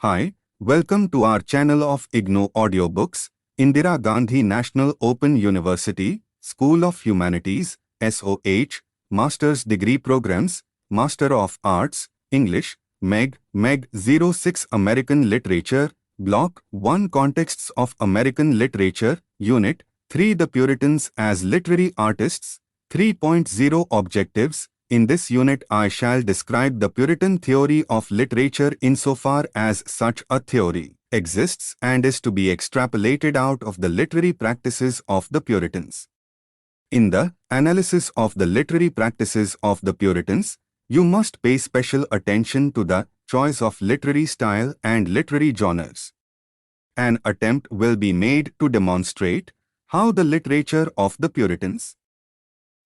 Hi, welcome to our channel of IGNOU Audiobooks, Indira Gandhi National Open University, School of Humanities, SOH, Master's Degree Programs, Master of Arts, English, MEG 06 American Literature, Block-1 Contexts of American Literature, Unit-3 The Puritans as Literary Artists, 3.0 Objectives. In this unit I shall describe the Puritan theory of literature insofar as such a theory exists and is to be extrapolated out of the literary practices of the Puritans. In the analysis of the literary practices of the Puritans, you must pay special attention to the choice of literary style and literary genres. An attempt will be made to demonstrate how the literature of the Puritans,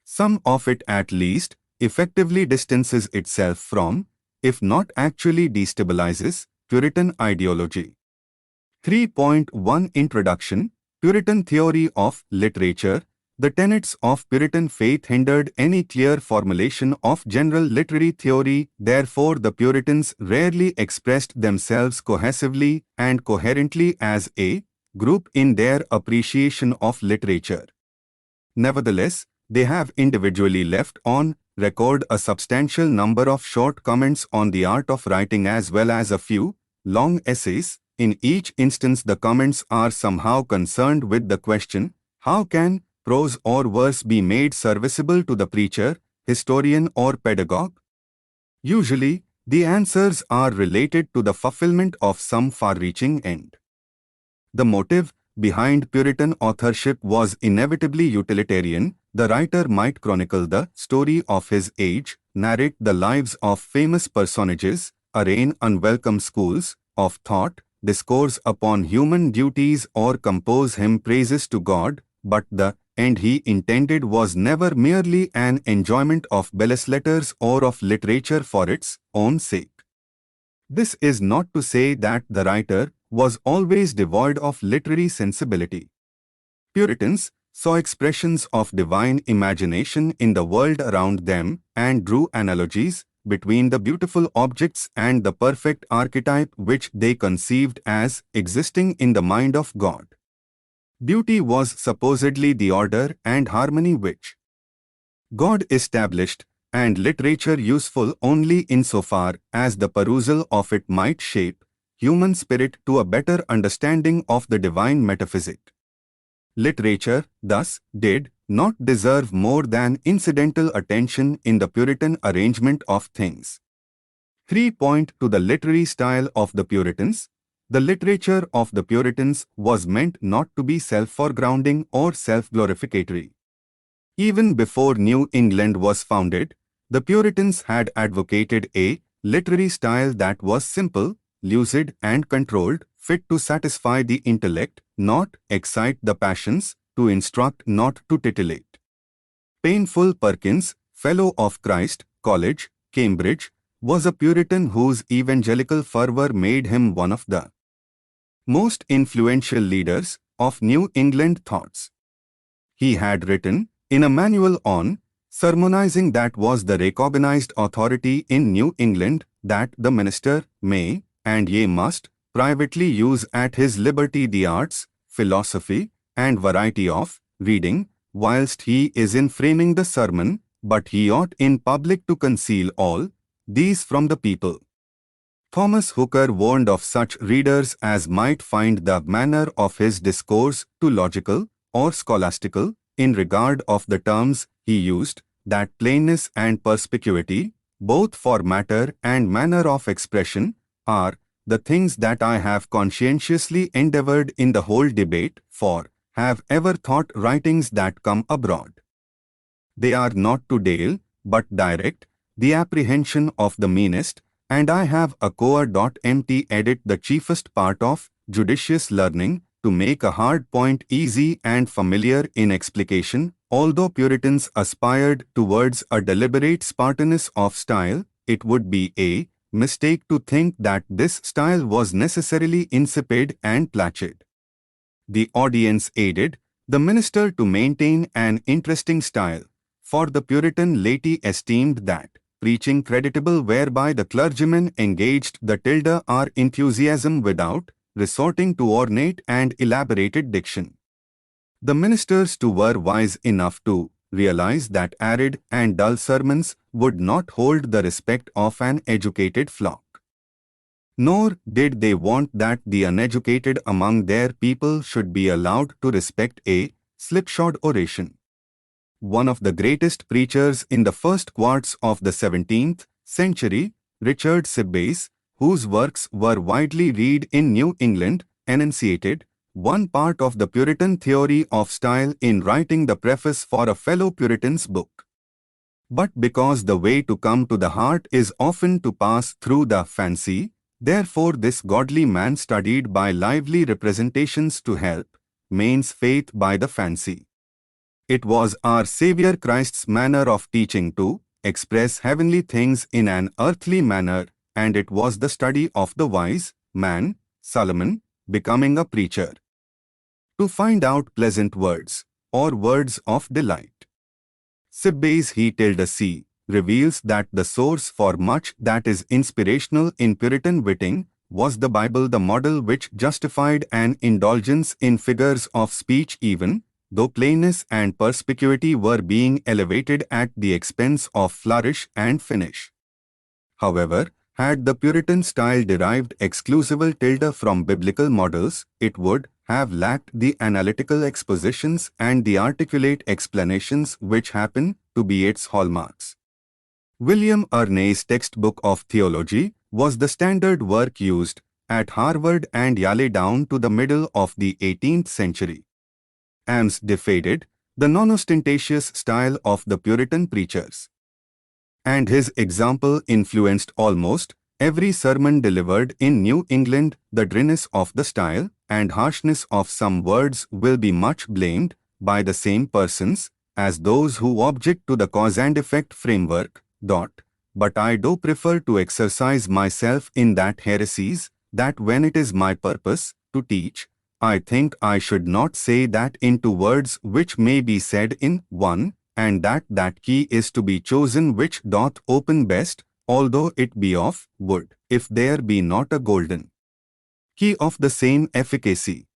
some of it at least, effectively distances itself from, if not actually destabilizes, Puritan ideology. 3.1 Introduction, Puritan Theory of Literature. The tenets of Puritan faith hindered any clear formulation of general literary theory, therefore the Puritans rarely expressed themselves cohesively and coherently as a group in their appreciation of literature. Nevertheless, they have individually left on record a substantial number of short comments on the art of writing as well as a few long essays. In each instance the comments are somehow concerned with the question, how can prose or verse be made serviceable to the preacher, historian or pedagogue? Usually, the answers are related to the fulfillment of some far-reaching end. The motive behind Puritan authorship was inevitably utilitarian. The writer might chronicle the story of his age, narrate the lives of famous personages, arraign unwelcome schools of thought, discourse upon human duties or compose hymn praises to God, but the end he intended was never merely an enjoyment of belles letters or of literature for its own sake. This is not to say that the writer was always devoid of literary sensibility. Puritans saw expressions of divine imagination in the world around them and drew analogies between the beautiful objects and the perfect archetype which they conceived as existing in the mind of God. Beauty was supposedly the order and harmony which God established, and literature useful only insofar as the perusal of it might shape human spirit to a better understanding of the divine metaphysic. Literature, thus, did not deserve more than incidental attention in the Puritan arrangement of things. 3. To the literary style of the Puritans. The literature of the Puritans was meant not to be self-foregrounding or self-glorificatory. Even before New England was founded, the Puritans had advocated a literary style that was simple, lucid and controlled, fit to satisfy the intellect, not excite the passions, to instruct, not to titillate. Painful Perkins, Fellow of Christ College, Cambridge, was a Puritan whose evangelical fervor made him one of the most influential leaders of New England thoughts. He had written, in a manual on sermonizing that was the recognized authority in New England, that the minister may, and ye must, privately use at his liberty the arts, philosophy, and variety of reading, whilst he is in framing the sermon, but he ought in public to conceal all these from the people. Thomas Hooker warned of such readers as might find the manner of his discourse too logical or scholastical, in regard of the terms he used, that plainness and perspicuity, both for matter and manner of expression, are the things that I have conscientiously endeavored in the whole debate, for have ever thought writings that come abroad. They are not to dale, but direct, the apprehension of the meanest, and I have a mt edit the chiefest part of judicious learning, to make a hard point easy and familiar in explication. Although Puritans aspired towards a deliberate Spartanness of style, it would be a mistake to think that this style was necessarily insipid and placid. The audience aided the minister to maintain an interesting style, for the Puritan laity esteemed that preaching creditable whereby the clergyman engaged the tilde or enthusiasm without resorting to ornate and elaborated diction. The ministers too were wise enough to realize that arid and dull sermons would not hold the respect of an educated flock. Nor did they want that the uneducated among their people should be allowed to respect a slipshod oration. One of the greatest preachers in the first quarts of the 17th century, Richard Sibbes, whose works were widely read in New England, enunciated one part of the Puritan theory of style in writing the preface for a fellow Puritan's book. But because the way to come to the heart is often to pass through the fancy, therefore this godly man studied by lively representations to help man's faith by the fancy. It was our Saviour Christ's manner of teaching to express heavenly things in an earthly manner, and it was the study of the wise man, Solomon, becoming a preacher, to find out pleasant words, or words of delight. Sibbes he reveals that the source for much that is inspirational in Puritan witting was the Bible, the model which justified an indulgence in figures of speech even though plainness and perspicuity were being elevated at the expense of flourish and finish. However, had the Puritan style derived exclusively tilde from biblical models, it would have lacked the analytical expositions and the articulate explanations which happen to be its hallmarks. William Ernay's textbook of theology was the standard work used at Harvard and Yale down to the middle of the 18th century. Ames defended the non-ostentatious style of the Puritan preachers, and his example influenced almost every sermon delivered in New England. The dryness of the style and harshness of some words will be much blamed by the same persons as those who object to the cause and effect framework. But I do prefer to exercise myself in that heresies, that when it is my purpose to teach, I think I should not say that into words which may be said in one, and that key is to be chosen which doth open best, although it be of wood, if there be not a golden key of the same efficacy.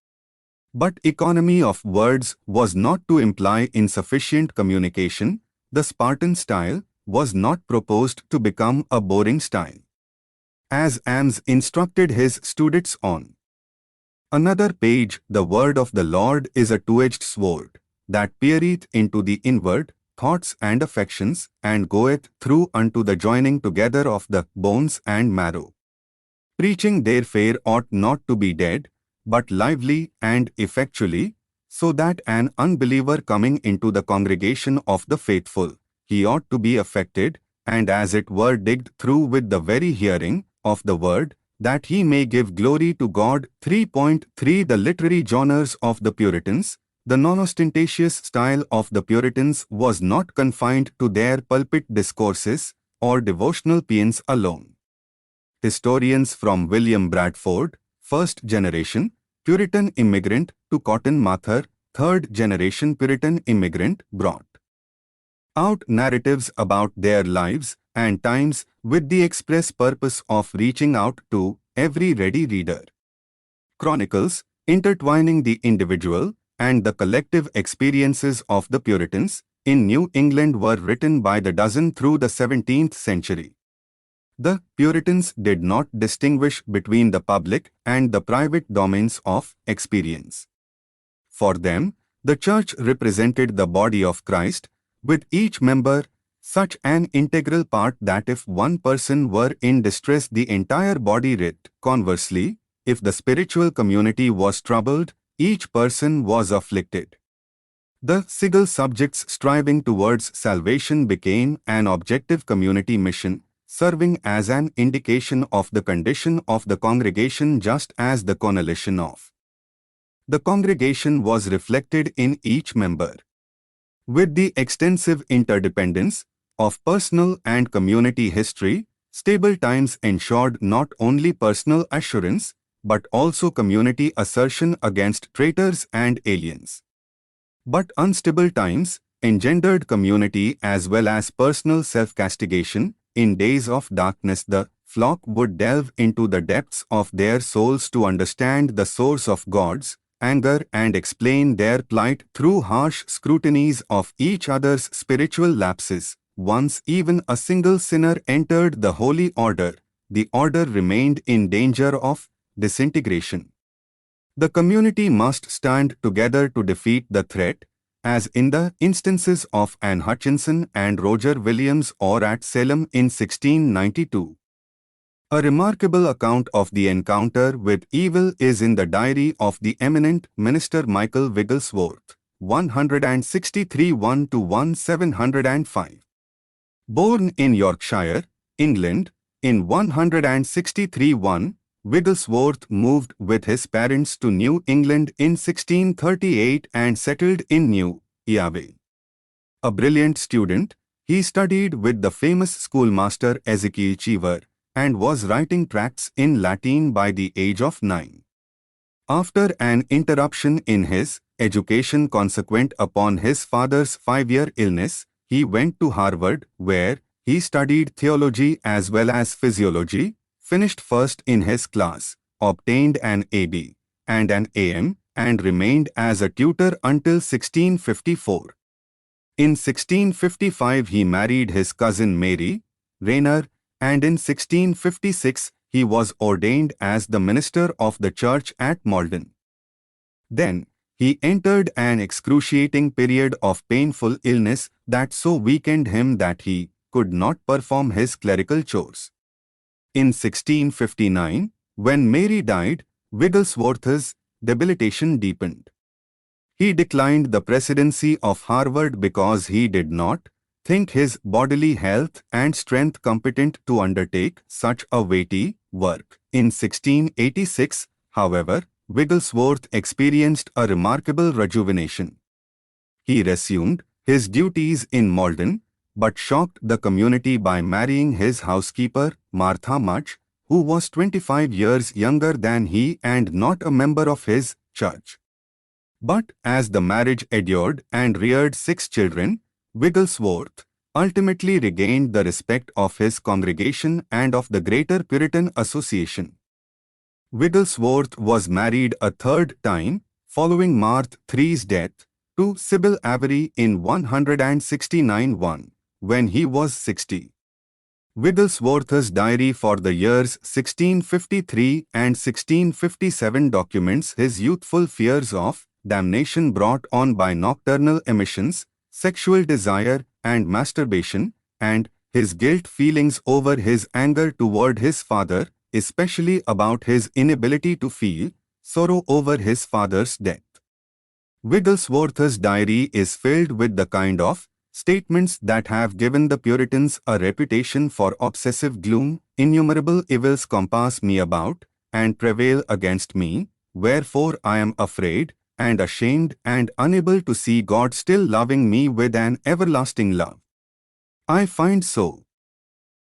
But economy of words was not to imply insufficient communication. The Spartan style was not proposed to become a boring style, as Ames instructed his students on another page. The word of the Lord is a two-edged sword, that pierceth into the inward thoughts and affections, and goeth through unto the joining together of the bones and marrow. Preaching therefore ought not to be dead, but lively and effectually, so that an unbeliever coming into the congregation of the faithful, he ought to be affected, and as it were digged through with the very hearing of the word, that he may give glory to God. 3.3 The literary genres of the Puritans. The non-ostentatious style of the Puritans was not confined to their pulpit discourses or devotional paeans alone. Historians from William Bradford, first generation Puritan immigrant, to Cotton Mather, third generation Puritan immigrant, brought out narratives about their lives and times with the express purpose of reaching out to every ready reader. Chronicles, intertwining the individual and the collective experiences of the Puritans in New England, were written by the dozen through the 17th century. The Puritans did not distinguish between the public and the private domains of experience. For them, the church represented the body of Christ, with each member such an integral part that if one person were in distress, the entire body writhed. Conversely, if the spiritual community was troubled, each person was afflicted. The single subjects striving towards salvation became an objective community mission, serving as an indication of the condition of the congregation, just as the coalition of the congregation was reflected in each member. With the extensive interdependence of personal and community history, stable times ensured not only personal assurance, but also community assertion against traitors and aliens. But unstable times engendered community as well as personal self-castigation, in days of darkness the flock would delve into the depths of their souls to understand the source of God's anger and explain their plight through harsh scrutinies of each other's spiritual lapses. Once even a single sinner entered the holy order, the order remained in danger of disintegration. The community must stand together to defeat the threat, as in the instances of Anne Hutchinson and Roger Williams or at Salem in 1692. A remarkable account of the encounter with evil is in the diary of the eminent minister Michael Wigglesworth, 163 1-1705. Born in Yorkshire, England, in 163 Wigglesworth moved with his parents to New England in 1638 and settled in New York. A brilliant student, he studied with the famous schoolmaster Ezekiel Cheever and was writing tracts in Latin by the age of 9. After an interruption in his education consequent upon his father's 5-year illness, he went to Harvard, where he studied theology as well as physiology, finished first in his class, obtained an AB and an AM, and remained as a tutor until 1654. In 1655 he married his cousin Mary Rayner, and in 1656 he was ordained as the minister of the church at Malden. Then he entered an excruciating period of painful illness that so weakened him that he could not perform his clerical chores. In 1659, when Mary died, Wigglesworth's debilitation deepened. He declined the presidency of Harvard because he did not think his bodily health and strength competent to undertake such a weighty work. In 1686, however, Wigglesworth experienced a remarkable rejuvenation. He resumed his duties in Malden, but shocked the community by marrying his housekeeper, Martha Mudge, who was 25 years younger than he and not a member of his church. But as the marriage endured and reared 6 children, Wigglesworth ultimately regained the respect of his congregation and of the Greater Puritan Association. Wigglesworth was married a 3rd time, following Martha III's death, to Sybil Avery in 169 when he was 60. Wigglesworth's diary for the years 1653 and 1657 documents his youthful fears of damnation brought on by nocturnal emissions, sexual desire and masturbation, and his guilt feelings over his anger toward his father, especially about his inability to feel sorrow over his father's death. Wigglesworth's diary is filled with the kind of statements that have given the Puritans a reputation for obsessive gloom. Innumerable evils compass me about, and prevail against me, wherefore I am afraid, and ashamed, and unable to see God still loving me with an everlasting love. I find so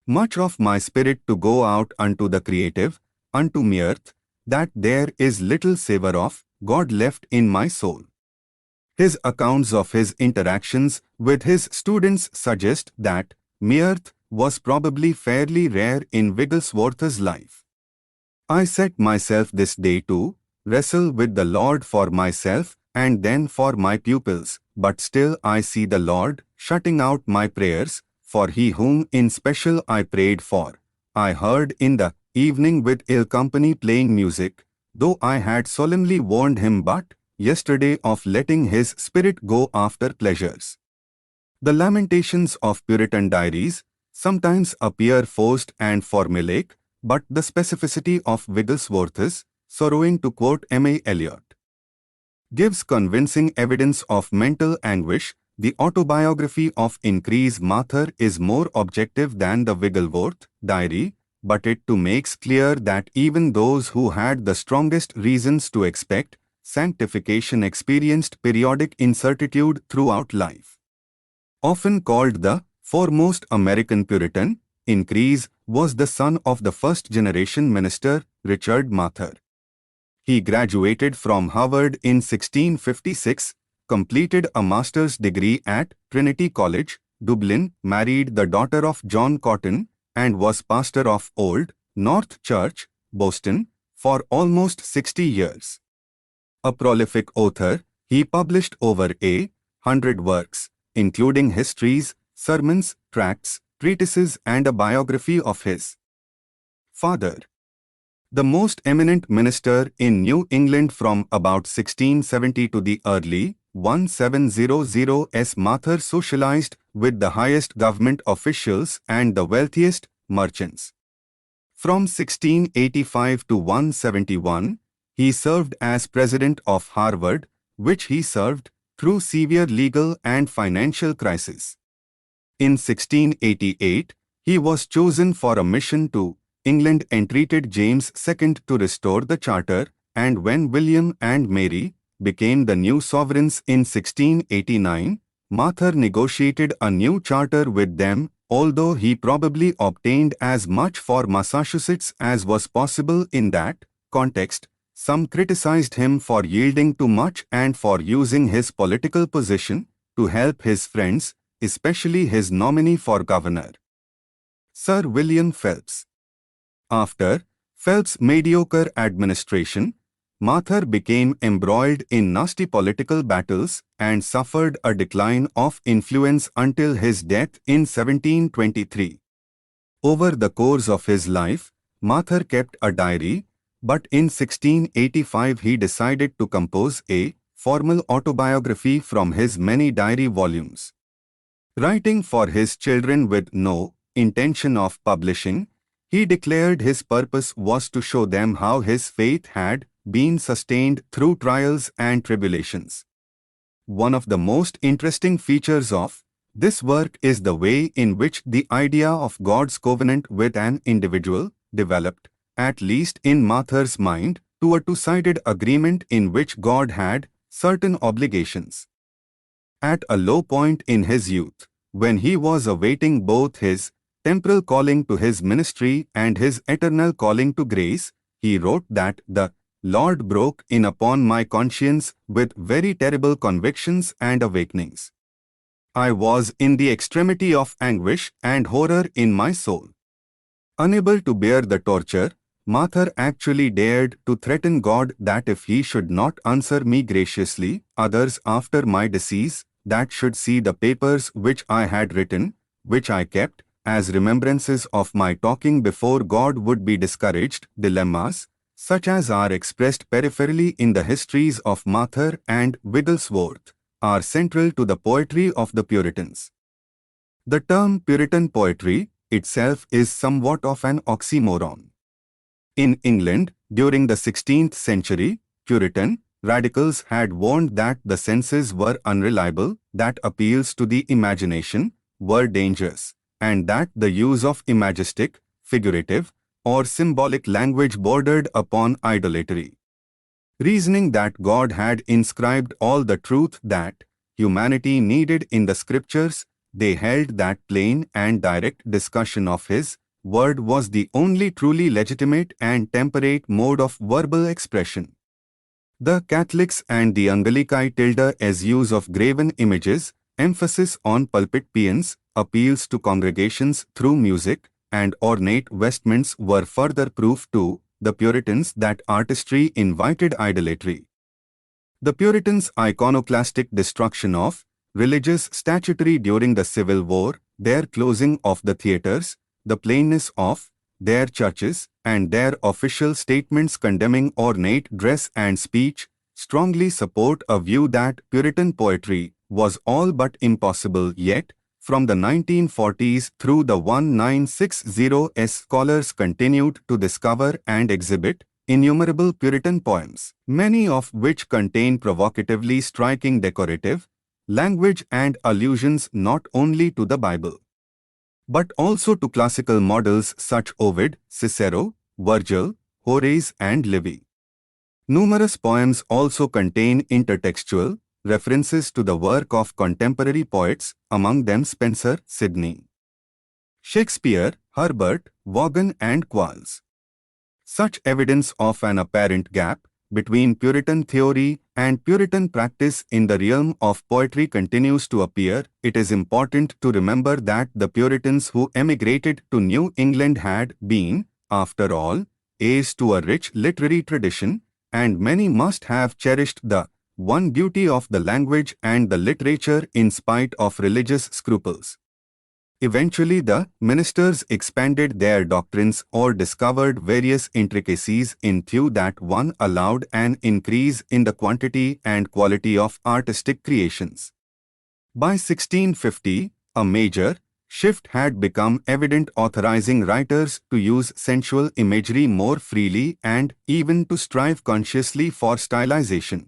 much of my spirit to go out unto the creative, unto me earth, that there is little savour of God left in my soul. His accounts of his interactions with his students suggest that mirth was probably fairly rare in Wigglesworth's life. I set myself this day to wrestle with the Lord for myself and then for my pupils, but still I see the Lord shutting out my prayers, for he whom in special I prayed for, I heard in the evening with ill company playing music, though I had solemnly warned him but yesterday of letting his spirit go after pleasures. The lamentations of Puritan diaries sometimes appear forced and formulaic, but the specificity of Wigglesworth's, sorrowing to quote M.A. Eliot, gives convincing evidence of mental anguish. The autobiography of Increase Mather is more objective than the Wigglesworth diary, but it too makes clear that even those who had the strongest reasons to expect sanctification experienced periodic incertitude throughout life. Often called the foremost American Puritan, Increase was the son of the first-generation minister Richard Mather. He graduated from Harvard in 1656, completed a master's degree at Trinity College, Dublin, married the daughter of John Cotton, and was pastor of Old North Church, Boston, for almost 60 years. A prolific author, he published over 100 works, including histories, sermons, tracts, treatises, and a biography of his father. The most eminent minister in New England from about 1670 to the early 1700s, Mather socialized with the highest government officials and the wealthiest merchants. From 1685 to 171, he served as president of Harvard, which he served through severe legal and financial crisis. In 1688, he was chosen for a mission to England, entreated James II to restore the charter, and when William and Mary became the new sovereigns in 1689, Mather negotiated a new charter with them, although he probably obtained as much for Massachusetts as was possible in that context. Some criticized him for yielding too much and for using his political position to help his friends, especially his nominee for governor, Sir William Phelps. After Phelps' mediocre administration, Mather became embroiled in nasty political battles and suffered a decline of influence until his death in 1723. Over the course of his life, Mather kept a diary, but in 1685 he decided to compose a formal autobiography from his many diary volumes. Writing for his children with no intention of publishing, he declared his purpose was to show them how his faith had been sustained through trials and tribulations. One of the most interesting features of this work is the way in which the idea of God's covenant with an individual developed, at least in Mather's mind, to a two-sided agreement in which God had certain obligations. At a low point in his youth, when he was awaiting both his temporal calling to his ministry and his eternal calling to grace, he wrote that the Lord broke in upon my conscience with very terrible convictions and awakenings. I was in the extremity of anguish and horror in my soul. Unable to bear the torture, Mather actually dared to threaten God that if he should not answer me graciously, others after my decease, that should see the papers which I had written, which I kept, as remembrances of my talking before God would be discouraged. Dilemmas, such as are expressed peripherally in the histories of Mather and Wigglesworth, are central to the poetry of the Puritans. The term Puritan poetry itself is somewhat of an oxymoron. In England, during the 16th century, Puritan radicals had warned that the senses were unreliable, that appeals to the imagination were dangerous, and that the use of imagistic, figurative, or symbolic language bordered upon idolatry. Reasoning that God had inscribed all the truth that humanity needed in the scriptures, they held that plain and direct discussion of His word was the only truly legitimate and temperate mode of verbal expression. The Catholics and the Anglici tilde as use of graven images, emphasis on pulpit paeans, appeals to congregations through music, and ornate vestments were further proof to the Puritans that artistry invited idolatry. The Puritans' iconoclastic destruction of religious statuary during the Civil War, their closing of the theatres, the plainness of their churches, and their official statements condemning ornate dress and speech, strongly support a view that Puritan poetry was all but impossible. Yet, from the 1940s through the 1960s, scholars continued to discover and exhibit innumerable Puritan poems, many of which contain provocatively striking decorative language and allusions not only to the Bible, but also to classical models such Ovid, Cicero, Virgil, Horace, and Livy. Numerous poems also contain intertextual references to the work of contemporary poets, among them Spenser, Sidney, Shakespeare, Herbert, Vaughan, and Quarles. Such evidence of an apparent gap between Puritan theory and Puritan practice in the realm of poetry continues to appear. It is important to remember that the Puritans who emigrated to New England had been, after all, heirs to a rich literary tradition, and many must have cherished the one beauty of the language and the literature in spite of religious scruples. Eventually, the ministers expanded their doctrines or discovered various intricacies in theory that one allowed an increase in the quantity and quality of artistic creations. By 1650, a major shift had become evident, authorizing writers to use sensual imagery more freely and even to strive consciously for stylization.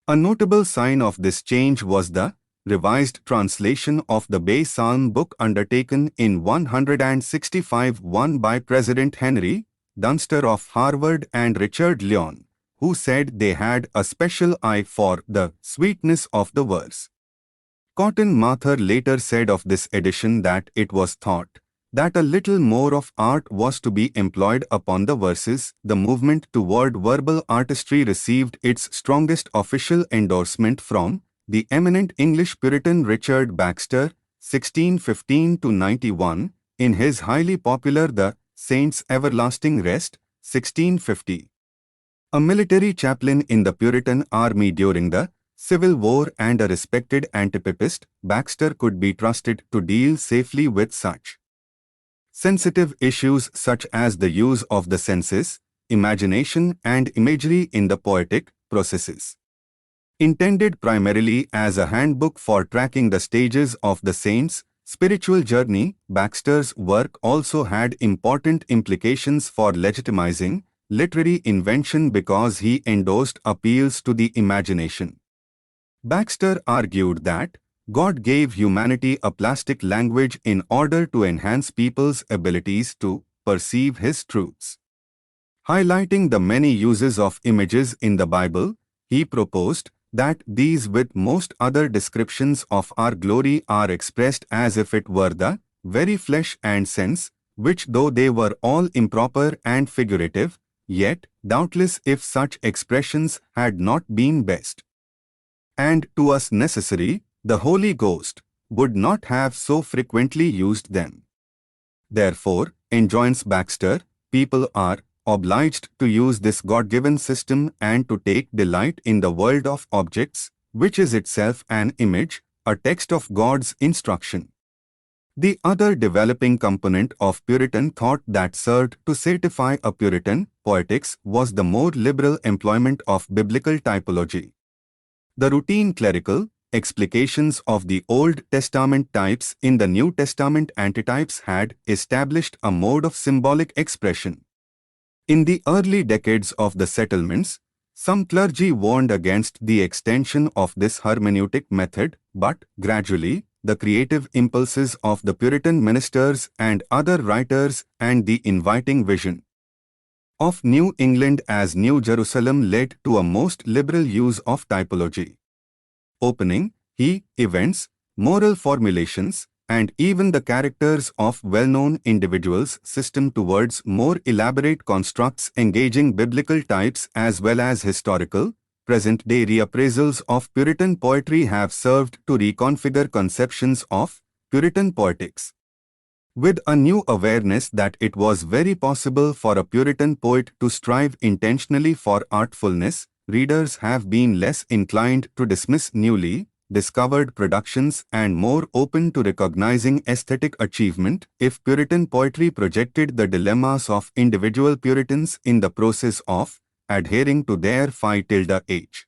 A notable sign of this change was the revised translation of the Bay Psalm book undertaken in 165 one by President Henry Dunster of Harvard and Richard Lyon, who said they had a special eye for the sweetness of the verse. Cotton Mather later said of this edition that it was thought that a little more of art was to be employed upon the verses. The movement toward verbal artistry received its strongest official endorsement from the eminent English Puritan Richard Baxter, 1615–91, in his highly popular The Saints' Everlasting Rest, 1650. A military chaplain in the Puritan army during the Civil War and a respected anti-papist, Baxter could be trusted to deal safely with such sensitive issues such as the use of the senses, imagination and imagery in the poetic processes. Intended primarily as a handbook for tracking the stages of the saint's spiritual journey, Baxter's work also had important implications for legitimizing literary invention because he endorsed appeals to the imagination. Baxter argued that God gave humanity a plastic language in order to enhance people's abilities to perceive His truths. Highlighting the many uses of images in the Bible, he proposed that these, with most other descriptions of our glory, are expressed as if it were the very flesh and sense, which though they were all improper and figurative, yet, doubtless if such expressions had not been best and to us necessary, the Holy Ghost would not have so frequently used them. Therefore, enjoins Baxter, people are obliged to use this God-given system and to take delight in the world of objects, which is itself an image, a text of God's instruction. The other developing component of Puritan thought that served to certify a Puritan poetics was the more liberal employment of biblical typology. The routine clerical explications of the Old Testament types in the New Testament antitypes had established a mode of symbolic expression. In the early decades of the settlements, some clergy warned against the extension of this hermeneutic method, but gradually, the creative impulses of the Puritan ministers and other writers and the inviting vision of New England as New Jerusalem led to a most liberal use of typology. Opening, events, moral formulations, and even the characters of well-known individuals system towards more elaborate constructs engaging biblical types as well as historical, present-day reappraisals of Puritan poetry have served to reconfigure conceptions of Puritan poetics. With a new awareness that it was very possible for a Puritan poet to strive intentionally for artfulness, readers have been less inclined to dismiss newly discovered productions and more open to recognizing aesthetic achievement if Puritan poetry projected the dilemmas of individual Puritans in the process of adhering to their phi tilde age.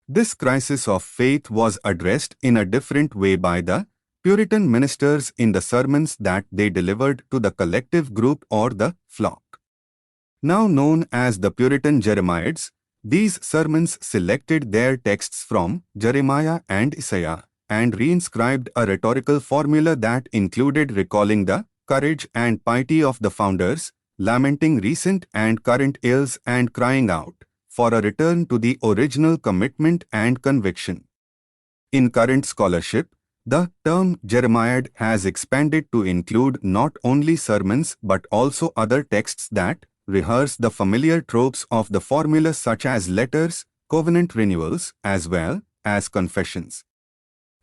This crisis of faith was addressed in a different way by the Puritan ministers in the sermons that they delivered to the collective group or the flock. Now known as the Puritan Jeremiads, these sermons selected their texts from Jeremiah and Isaiah and reinscribed a rhetorical formula that included recalling the courage and piety of the founders, lamenting recent and current ills and crying out for a return to the original commitment and conviction. In current scholarship, the term Jeremiad has expanded to include not only sermons but also other texts that rehearse the familiar tropes of the formula such as letters, covenant renewals, as well as confessions.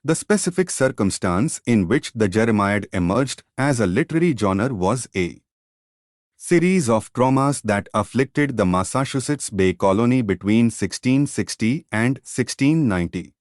The specific circumstance in which the Jeremiad emerged as a literary genre was a series of traumas that afflicted the Massachusetts Bay Colony between 1660 and 1690.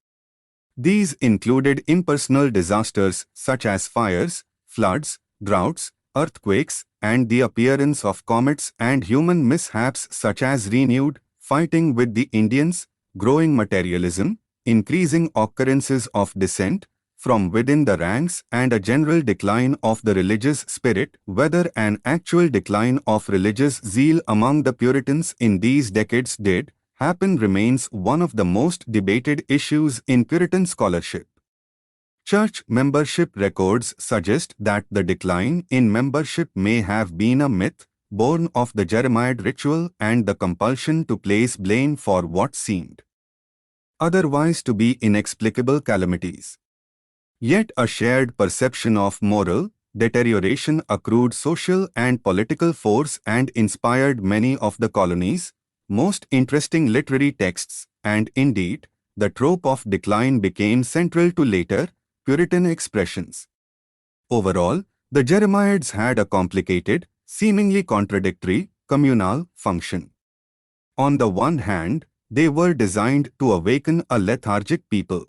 These included impersonal disasters such as fires, floods, droughts, earthquakes, and the appearance of comets, and human mishaps such as renewed fighting with the Indians, growing materialism, increasing occurrences of dissent from within the ranks, and a general decline of the religious spirit. Whether an actual decline of religious zeal among the Puritans in these decades did happen remains one of the most debated issues in Puritan scholarship. Church membership records suggest that the decline in membership may have been a myth born of the Jeremiad ritual and the compulsion to place blame for what seemed otherwise to be inexplicable calamities. Yet a shared perception of moral deterioration accrued social and political force and inspired many of the colony's most interesting literary texts, and indeed, the trope of decline became central to later Puritan expressions. Overall, the Jeremiads had a complicated, seemingly contradictory, communal function. On the one hand, they were designed to awaken a lethargic people.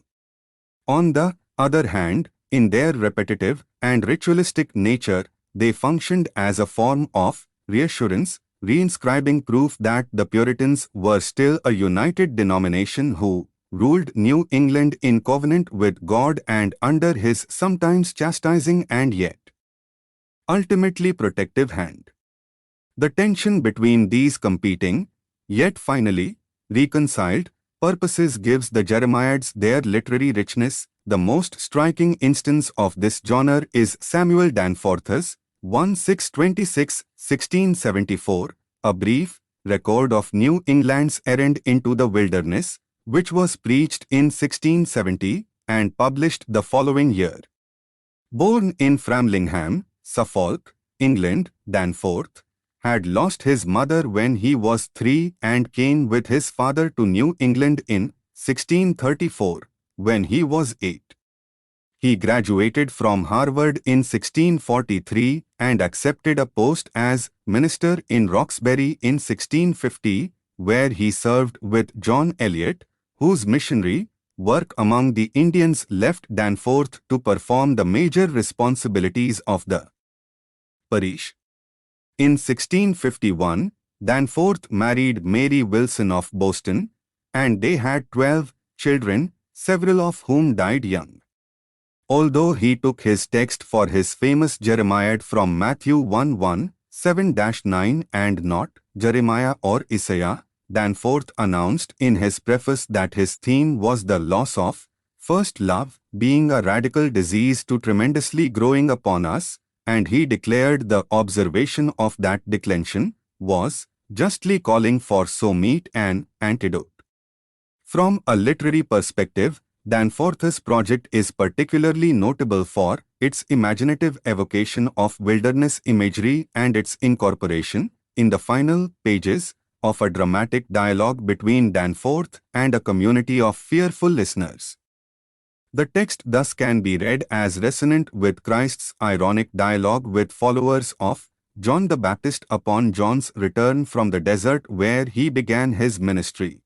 On the other hand, in their repetitive and ritualistic nature, they functioned as a form of reassurance, reinscribing proof that the Puritans were still a united denomination who ruled New England in covenant with God and under his sometimes chastising and yet ultimately protective hand. The tension between these competing, yet finally reconciled, purposes gives the Jeremiads their literary richness. The most striking instance of this genre is Samuel Danforth's 1674, a brief record of New England's errand into the wilderness, which was preached in 1670 and published the following year. Born in Framlingham, Suffolk, England, Danforth had lost his mother when he was 3 and came with his father to New England in 1634, when he was 8. He graduated from Harvard in 1643 and accepted a post as minister in Roxbury in 1650, where he served with John Eliot, whose missionary work among the Indians left Danforth to perform the major responsibilities of the parish. In 1651, Danforth married Mary Wilson of Boston, and they had 12 children, several of whom died young. Although he took his text for his famous Jeremiad from Matthew 1:7-9 and not Jeremiah or Isaiah, Danforth announced in his preface that his theme was the loss of first love, being a radical disease too tremendously growing upon us, and he declared the observation of that declension was justly calling for so meet an antidote. From a literary perspective, Danforth's project is particularly notable for its imaginative evocation of wilderness imagery and its incorporation, in the final pages, of a dramatic dialogue between Danforth and a community of fearful listeners. The text thus can be read as resonant with Christ's ironic dialogue with followers of John the Baptist upon John's return from the desert where he began his ministry.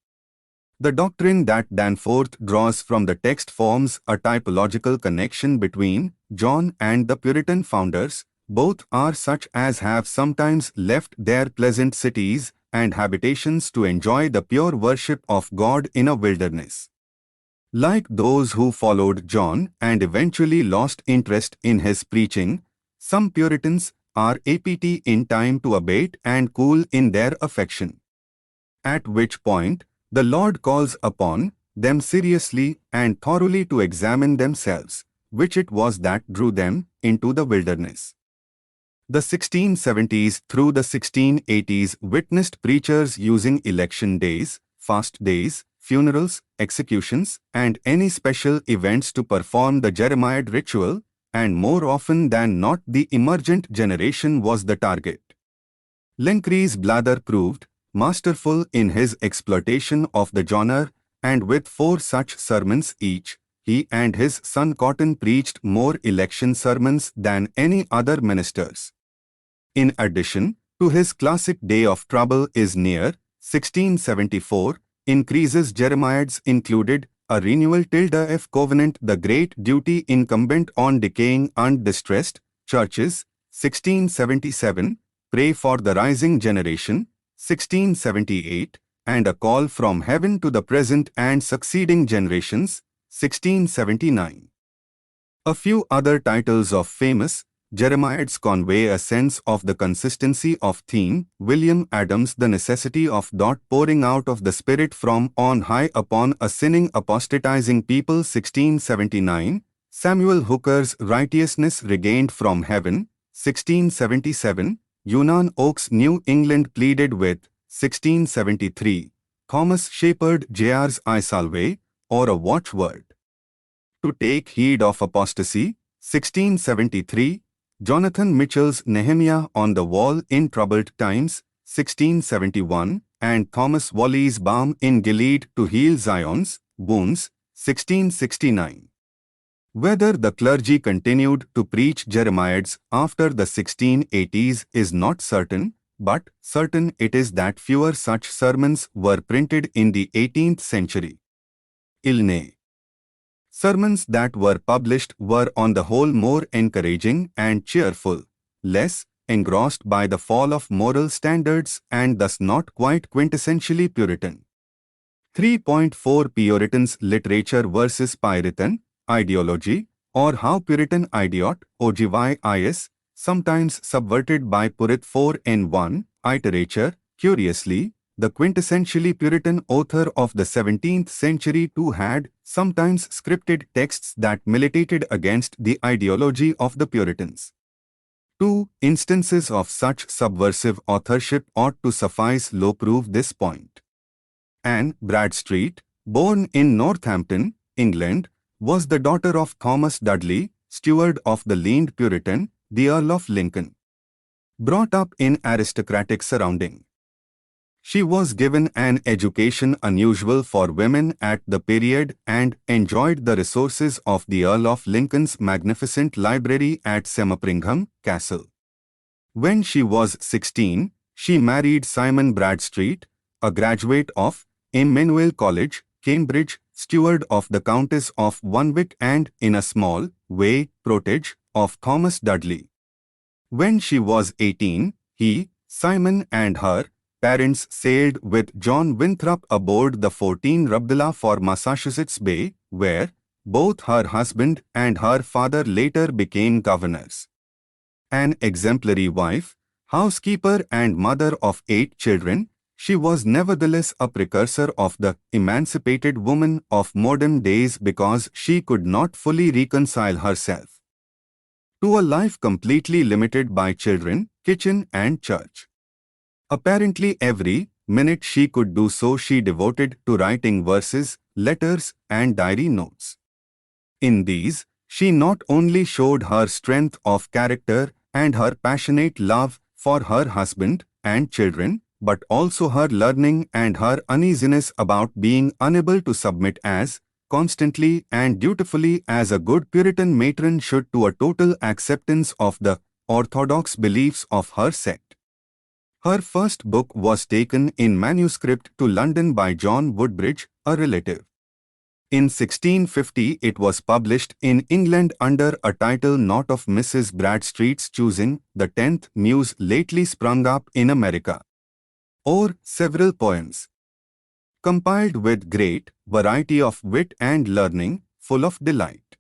The doctrine that Danforth draws from the text forms a typological connection between John and the Puritan founders. Both are such as have sometimes left their pleasant cities and habitations to enjoy the pure worship of God in a wilderness. Like those who followed John and eventually lost interest in his preaching, some Puritans are apt in time to abate and cool in their affection. At which point, the Lord calls upon them seriously and thoroughly to examine themselves, which it was that drew them into the wilderness. The 1670s through the 1680s witnessed preachers using election days, fast days, funerals, executions, and any special events to perform the Jeremiad ritual, and more often than not the emergent generation was the target. Lencre's Blather proved masterful in his exploitation of the genre, and with 4 such sermons each, he and his son Cotton preached more election sermons than any other ministers. In addition to his classic Day of Trouble is Near, 1674, increases Jeremiads included a renewal tilde f covenant the great duty incumbent on decaying and distressed churches, 1677, pray for the rising generation, 1678, and a call from heaven to the present and succeeding generations, 1679. A few other titles of famous Jeremiads convey a sense of the consistency of theme. William Adams' The Necessity of Dot Pouring Out of the Spirit from on high upon a sinning apostatizing people, 1679. Samuel Hooker's Righteousness Regained from Heaven, 1677. Yunnan Oaks New England Pleaded With, 1673. Thomas Shepard Jr.'s I Salve, or a Watchword to Take Heed of Apostasy, 1673. Jonathan Mitchell's Nehemiah on the Wall in Troubled Times, 1671, and Thomas Wally's Balm in Gilead to Heal Zion's Wounds, 1669. Whether the clergy continued to preach Jeremiads after the 1680s is not certain, but certain it is that fewer such sermons were printed in the 18th century. Ilne. Sermons that were published were on the whole more encouraging and cheerful, less engrossed by the fall of moral standards and thus not quite quintessentially Puritan. 3.4 Puritans Literature versus Puritan Ideology, or How Puritan Idiot, OGYIS, sometimes subverted by Purit 4N1, Iterature. Curiously, the quintessentially Puritan author of the 17th century too had sometimes scripted texts that militated against the ideology of the Puritans. 2 instances of such subversive authorship ought to suffice to prove this point. Anne Bradstreet, born in Northampton, England, was the daughter of Thomas Dudley, steward of the leaned Puritan, the Earl of Lincoln. Brought up in aristocratic surroundings, she was given an education unusual for women at the period and enjoyed the resources of the Earl of Lincoln's magnificent library at Sempringham Castle. When she was 16, she married Simon Bradstreet, a graduate of Emmanuel College, Cambridge, steward of the Countess of Warwick and, in a small way, protege of Thomas Dudley. When she was 18, he, Simon, and her parents sailed with John Winthrop aboard the 14 Rubdala for Massachusetts Bay, where both her husband and her father later became governors. An exemplary wife, housekeeper and mother of 8 children, she was nevertheless a precursor of the emancipated woman of modern days because she could not fully reconcile herself to a life completely limited by children, kitchen and church. Apparently every minute she could do so she devoted to writing verses, letters, and diary notes. In these, she not only showed her strength of character and her passionate love for her husband and children, but also her learning and her uneasiness about being unable to submit as constantly and dutifully as a good Puritan matron should to a total acceptance of the orthodox beliefs of her sect. Her first book was taken in manuscript to London by John Woodbridge, a relative. In 1650 it was published in England under a title not of Mrs. Bradstreet's choosing, the 10th Muse lately sprung up in America. Or several poems, compiled with great variety of wit and learning, full of delight.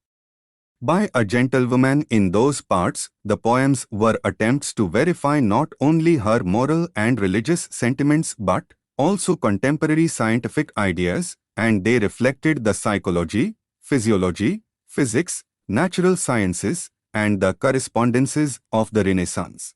By a gentlewoman in those parts, the poems were attempts to verify not only her moral and religious sentiments but also contemporary scientific ideas, and they reflected the psychology, physiology, physics, natural sciences, and the correspondences of the Renaissance.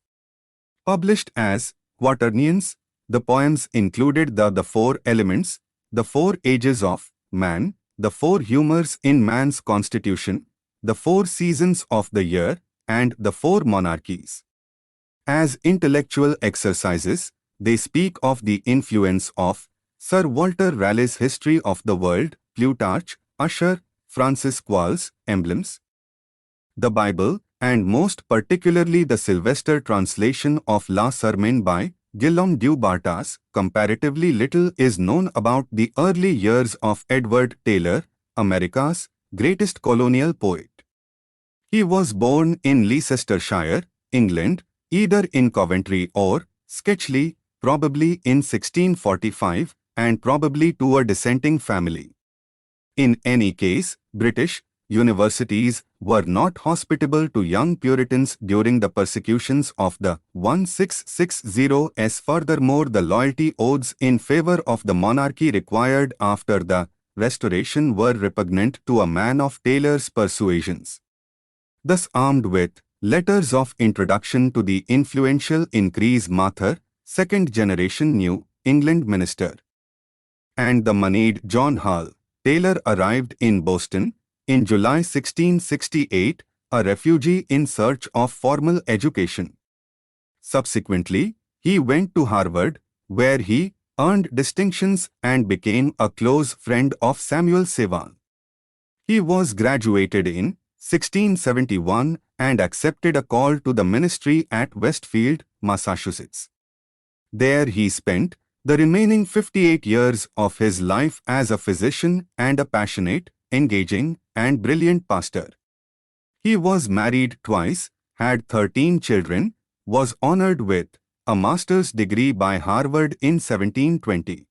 Published as quaternions, the poems included the 4 elements, the 4 ages of man, the 4 humors in man's constitution, the 4 seasons of the year, and the 4 monarchies. As intellectual exercises, they speak of the influence of Sir Walter Raleigh's History of the World, Plutarch, Usher, Francis Quarles, Emblems, the Bible, and most particularly the Sylvester translation of La Sermon by Guillaume du Bartas. Comparatively little is known about the early years of Edward Taylor, America's greatest colonial poet. He was born in Leicestershire, England, either in Coventry or Sketchley, probably in 1645, and probably to a dissenting family. In any case, British universities were not hospitable to young Puritans during the persecutions of the 1660s. Furthermore, the loyalty oaths in favor of the monarchy required after the Restoration were repugnant to a man of Taylor's persuasions. Thus armed with letters of introduction to the influential Increase Mather, second-generation New England minister, and the moneyed John Hull, Taylor arrived in Boston in July 1668, a refugee in search of formal education. Subsequently, he went to Harvard, where he earned distinctions and became a close friend of Samuel Sevan. He was graduated in 1671 and accepted a call to the ministry at Westfield, Massachusetts. There he spent the remaining 58 years of his life as a physician and a passionate, engaging, and brilliant pastor. He was married twice, had 13 children, was honored with a master's degree by Harvard in 1720.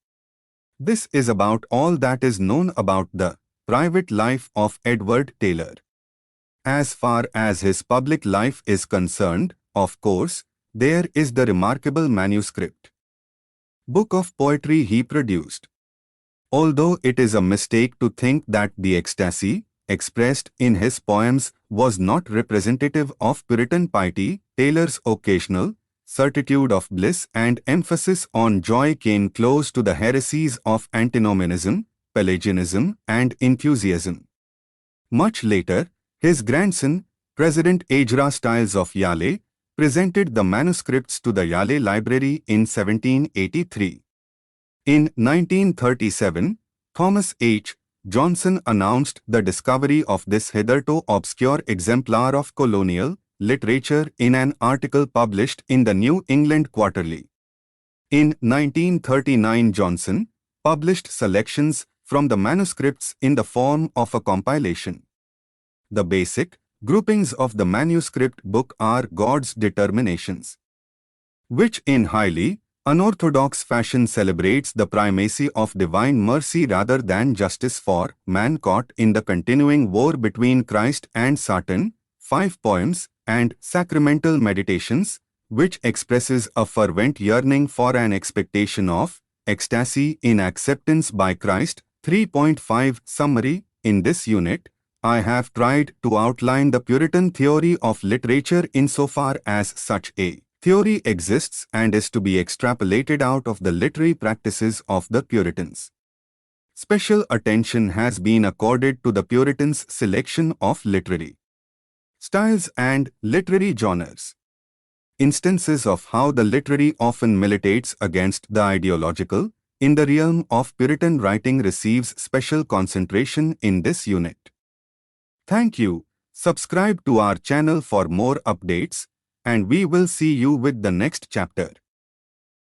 This is about all that is known about the private life of Edward Taylor. As far as his public life is concerned, of course, there is the remarkable manuscript book of poetry he produced. Although it is a mistake to think that the ecstasy expressed in his poems was not representative of Puritan piety, Taylor's occasional certitude of bliss and emphasis on joy came close to the heresies of antinomianism, Pelagianism, and enthusiasm. Much later, his grandson, President Ezra Stiles of Yale, presented the manuscripts to the Yale Library in 1783. In 1937, Thomas H. Johnson announced the discovery of this hitherto obscure exemplar of colonial literature in an article published in the New England Quarterly. In 1939, Johnson published selections from the manuscripts in the form of a compilation. The basic groupings of the manuscript book are God's determinations, which in highly unorthodox fashion celebrates the primacy of divine mercy rather than justice for man caught in the continuing war between Christ and Satan, 5 poems, and sacramental meditations, which expresses a fervent yearning for an expectation of ecstasy in acceptance by Christ. 3.5 Summary. In this unit, I have tried to outline the Puritan theory of literature insofar as such a theory exists and is to be extrapolated out of the literary practices of the Puritans. Special attention has been accorded to the Puritans' selection of literary styles and literary genres. Instances of how the literary often militates against the ideological in the realm of Puritan writing receives special concentration in this unit. Thank you. Subscribe to our channel for more updates, and we will see you with the next chapter.